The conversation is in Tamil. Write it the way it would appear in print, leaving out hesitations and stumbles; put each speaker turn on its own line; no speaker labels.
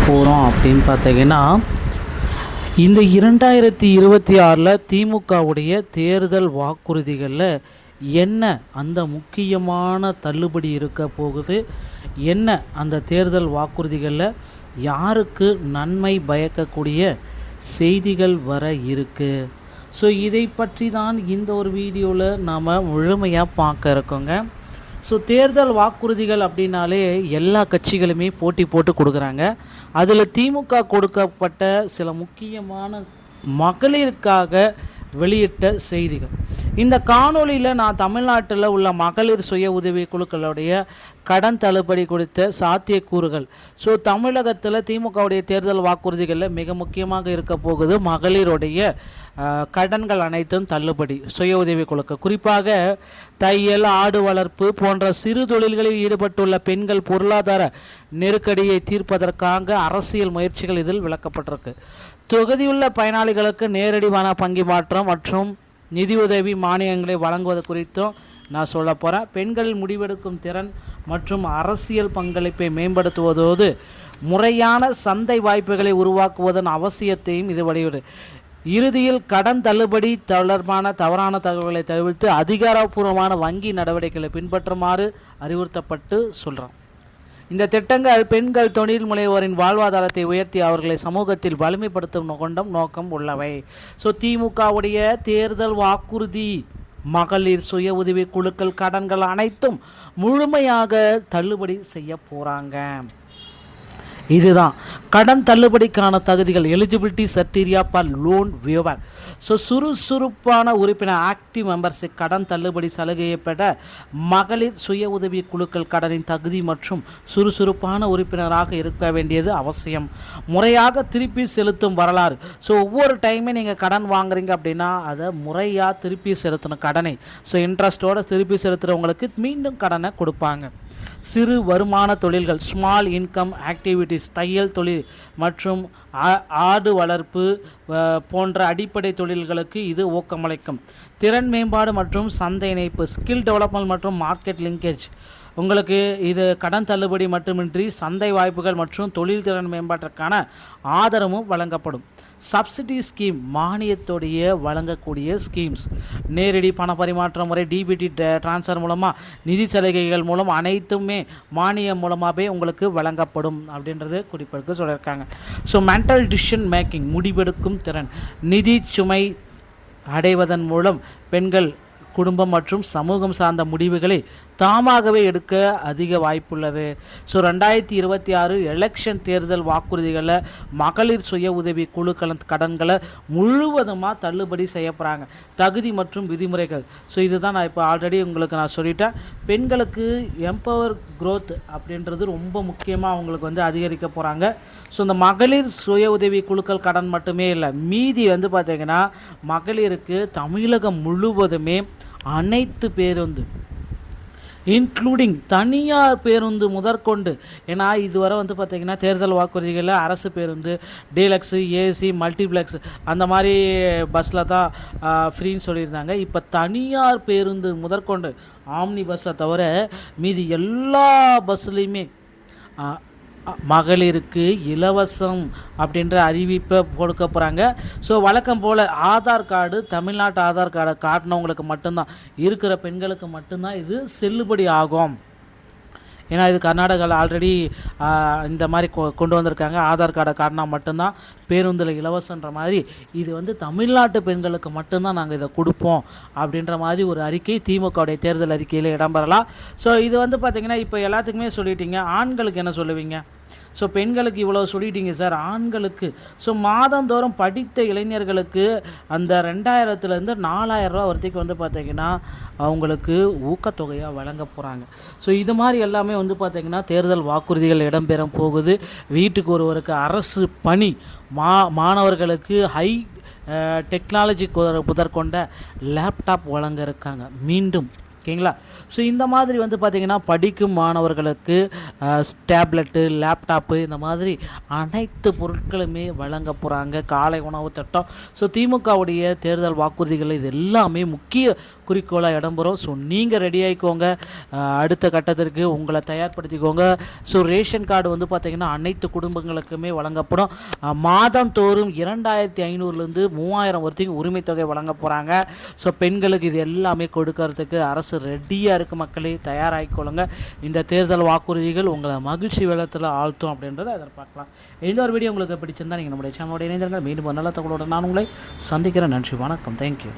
போகிறோம் அப்படின்னு பார்த்தீங்கன்னா, இந்த 2026 திமுகவுடைய தேர்தல் வாக்குறுதிகளில் என்ன அந்த முக்கியமான தள்ளுபடி இருக்க போகுது, என்ன அந்த தேர்தல் வாக்குறுதிகளில் யாருக்கு நன்மை பயக்கக்கூடிய செய்திகள் வர இருக்குது. ஸோ இதை பற்றி தான் இந்த ஒரு வீடியோவில் நாம் முழுமையாக பார்க்க இருக்கோங்க. ஸோ தேர்தல் வாக்குறுதிகள் அப்படின்னாலே எல்லா கட்சிகளுமே போட்டி போட்டு கொடுக்குறாங்க. அதில் திமுக கொடுக்கப்பட்ட சில முக்கியமான மகளிருக்காக வெளியிட்ட செய்திகள். இந்த காணொளியில் நான் தமிழ்நாட்டில் உள்ள மகளிர் சுய உதவி குழுக்களுடைய கடன் தள்ளுபடி குறித்த சாத்தியக்கூறுகள். ஸோ தமிழகத்தில் திமுகவுடைய தேர்தல் வாக்குறுதிகளில் மிக முக்கியமாக இருக்க போகுது மகளிருடைய கடன்கள் அனைத்தும் தள்ளுபடி. சுய உதவி குழுக்கள் குறிப்பாக தையல், ஆடு வளர்ப்பு போன்ற சிறு தொழில்களில் ஈடுபட்டுள்ள பெண்கள் பொருளாதார நெருக்கடியை தீர்ப்பதற்காக அரசியல் முயற்சிகள் இதில் விளக்கப்பட்டிருக்கு. தொகுதியுள்ள பயனாளிகளுக்கு நேரடி பண பங்கி மாற்றம் மற்றும் நிதியுதவி மானியங்களை வழங்குவது குறித்தும் நான் சொல்ல போகிறேன். பெண்கள் முடிவெடுக்கும் திறன் மற்றும் அரசியல் பங்களிப்பை மேம்படுத்துவதோடு முறையான சந்தை வாய்ப்புகளை உருவாக்குவதன் அவசியத்தையும் இது வலியுறு. இறுதியில் கடன் தள்ளுபடி தொடர்பான தவறான தகவல்களை தவிர்த்து அதிகாரப்பூர்வமான வங்கி நடவடிக்கைகளை பின்பற்றுமாறு அறிவுறுத்தப்பட்டு சொல்கிறோம். இந்த திட்டங்கள் பெண்கள் தொழில் முனைவோரின் வாழ்வாதாரத்தை உயர்த்தி அவர்களை சமூகத்தில் வலிமைப்படுத்தும் நோக்கம் உள்ளவை. ஸோ திமுகவுடைய தேர்தல் வாக்குறுதி மகளிர் சுய உதவி குழுக்கள் கடன்கள் அனைத்தும் முழுமையாக தள்ளுபடி செய்ய போகிறாங்க. இதுதான் கடன் தள்ளுபடிக்கான தகுதிகள். Eligibility criteria for loan waiver. So சுறுசுறுப்பான உறுப்பினர் ஆக்டிவ் மெம்பர்ஷிப் கடன் தள்ளுபடி சலுகையை பெற மகளிர் சுய உதவி குழுக்கள் கடனின் தகுதி மற்றும் சுறுசுறுப்பான உறுப்பினராக இருக்க வேண்டியது அவசியம். முறையாக திருப்பி செலுத்தும் வரலாறு. ஸோ ஒவ்வொரு டைமே நீங்கள் கடன் வாங்குறீங்க அப்படின்னா அதை முறையாக திருப்பி செலுத்தணும் கடனை. ஸோ இன்ட்ரெஸ்ட்டோடு திருப்பி செலுத்துகிறவங்களுக்கு மீண்டும் கடனை கொடுப்பாங்க. சிறு வருமான தொழில்கள் ஸ்மால் இன்கம் ஆக்டிவிட்டீஸ் தையல் தொழில் மற்றும் ஆடு வளர்ப்பு போன்ற அடிப்படை தொழில்களுக்கு இது ஊக்கமளிக்கும். திறன் மேம்பாடு மற்றும் சந்தை இணைப்பு ஸ்கில் டெவலப்மெண்ட் மற்றும் மார்க்கெட் லிங்கேஜ். உங்களுக்கு இது கடன் தள்ளுபடி மட்டுமின்றி சந்தை வாய்ப்புகள் மற்றும் தொழில் திறன் மேம்பாட்டிற்கான ஆதரவும் வழங்கப்படும். சப்சிடி ஸ்கீம் மானியத்தோடைய வழங்கக்கூடிய ஸ்கீம்ஸ். நேரடி பண பரிமாற்ற முறை டிபிடி டிரான்ஸ்ஃபர் மூலமாக நிதி சலுகைகள் மூலம் அனைத்துமே மானியம் மூலமாகவே உங்களுக்கு வழங்கப்படும் அப்படின்றது குறிப்பிட்டு சொல்லியிருக்காங்க. ஸோ மென்டல் டிசிஷன் மேக்கிங் முடிவெடுக்கும் திறன். நிதி சுமை அடைவதன் மூலம் பெண்கள் குடும்பம் மற்றும் சமூகம் சார்ந்த முடிவுகளை தாமாகவே எடுக்க அதிக வாய்ப்புள்ளது. ஸோ 2026 எலெக்ஷன் தேர்தல் வாக்குறுதிகளில் மகளிர் சுய உதவி குழுக்கள் கடன்களை முழுவதுமாக தள்ளுபடி செய்ய போகிறாங்க. தகுதி மற்றும் விதிமுறைகள். ஸோ இதுதான் நான் இப்போ ஆல்ரெடி உங்களுக்கு நான் சொல்லிட்டேன். பெண்களுக்கு எம்பவர் க்ரோத் அப்படின்றது ரொம்ப முக்கியமாக அவங்களுக்கு அதிகரிக்க போகிறாங்க. ஸோ இந்த மகளிர் சுய உதவி குழுக்கள் கடன் மட்டுமே இல்லை, மீதி பார்த்திங்கன்னா மகளிருக்கு தமிழகம் முழுவதுமே அனைத்து பேருந்து இன்க்ளூடிங் தனியார் பேருந்து முதற்கொண்டு. ஏன்னா இதுவரை பார்த்திங்கன்னா தேர்தல் வாக்குறுதிகளில் அரசு பேருந்து டீலக்ஸு, ஏசி, மல்டிப்ளெக்ஸ் அந்த மாதிரி பஸ்ஸில் தான் ஃப்ரீன்னு சொல்லியிருந்தாங்க. இப்போ தனியார் பேருந்து முதற்கொண்டு ஆம்னி பஸ்ஸை தவிர மீதி எல்லா பஸ்ஸுலேயுமே மகளிருக்கு இலவசம் அப்படின்ற அறிவிப்பை கொடுக்க போகிறாங்க. ஸோ வழக்கம் போல் ஆதார் கார்டு, தமிழ்நாட்டு ஆதார் கார்டை காட்டினவங்களுக்கு மட்டும்தான், இருக்கிற பெண்களுக்கு மட்டும்தான் இது செல்லுபடி ஆகும். ஏன்னா இது கர்நாடகாவில் ஆல்ரெடி இந்த மாதிரி கொண்டு வந்திருக்காங்க. ஆதார் கார்டை காட்டினா மட்டும்தான் பேருந்தில் இலவசன்ற மாதிரி. இது தமிழ்நாட்டு பெண்களுக்கு மட்டும்தான் நாங்கள் இதை கொடுப்போம் அப்படின்ற மாதிரி ஒரு அறிக்கை திமுகவுடைய தேர்தல் அறிக்கையில் இடம்பெறலாம். ஸோ இது பார்த்திங்கன்னா இப்போ எல்லாத்துக்குமே சொல்லிட்டீங்க, ஆண்களுக்கு என்ன சொல்லுவீங்க? ஸோ பெண்களுக்கு இவ்வளோ சொல்லிட்டீங்க சார், ஆண்களுக்கு ஸோ மாதந்தோறும் படித்த இளைஞர்களுக்கு அந்த 2000லேருந்து 4000 ரூபா வரைக்கும் பார்த்திங்கன்னா அவங்களுக்கு ஊக்கத்தொகையாக வழங்க போகிறாங்க. ஸோ இது மாதிரி எல்லாமே பார்த்திங்கன்னா தேர்தல் வாக்குறுதிகள் இடம்பெற போகுது. வீட்டுக்கு ஒருவருக்கு அரசு பணி, மாணவர்களுக்கு ஹை டெக்னாலஜி முதற்கொண்ட லேப்டாப் வழங்க இருக்காங்க. மீண்டும் ஓகேங்களா. ஸோ இந்த மாதிரி வந்து பார்த்திங்கன்னா படிக்கும் மாணவர்களுக்கு டேப்லெட்டு, லேப்டாப்பு இந்த மாதிரி அனைத்து பொருட்களுமே வழங்க போகிறாங்க. காலை உணவு திட்டம். ஸோ திமுகவுடைய தேர்தல் வாக்குறுதிகள் இது எல்லாமே முக்கிய குறிக்கோளாக இடம்பெறும். ஸோ நீங்கள் ரெடி ஆகிக்கோங்க, அடுத்த கட்டத்திற்கு உங்களை தயார்படுத்திக்கோங்க. ஸோ ரேஷன் கார்டு வந்து பார்த்திங்கன்னா அனைத்து குடும்பங்களுக்குமே வழங்கப்படும். மாதம் தோறும் 2500லேருந்து 3000 வரைக்கும் உரிமை தொகை வழங்க போகிறாங்க. ஸோ பெண்களுக்கு இது எல்லாமே கொடுக்கறதுக்கு அரசு ரெடியாக இருக்குது. மக்களே தயாராகிக்கொள்ளுங்க. இந்த தேர்தல் வாக்குறுதிகள் உங்களை மகிழ்ச்சி வெள்ளத்தில் ஆழ்த்தும் அப்படின்றத எதிர்பார்க்கலாம். இந்த ஒரு வீடியோ உங்களுக்கு பிடிச்சிருந்தா நீங்கள் நம்முடைய சேனலோட இணைந்திருங்கள். மீண்டும் ஒரு நல்ல தகவலோடு நான் உங்களை சந்திக்கிறேன். நன்றி, வணக்கம், தேங்க்யூ.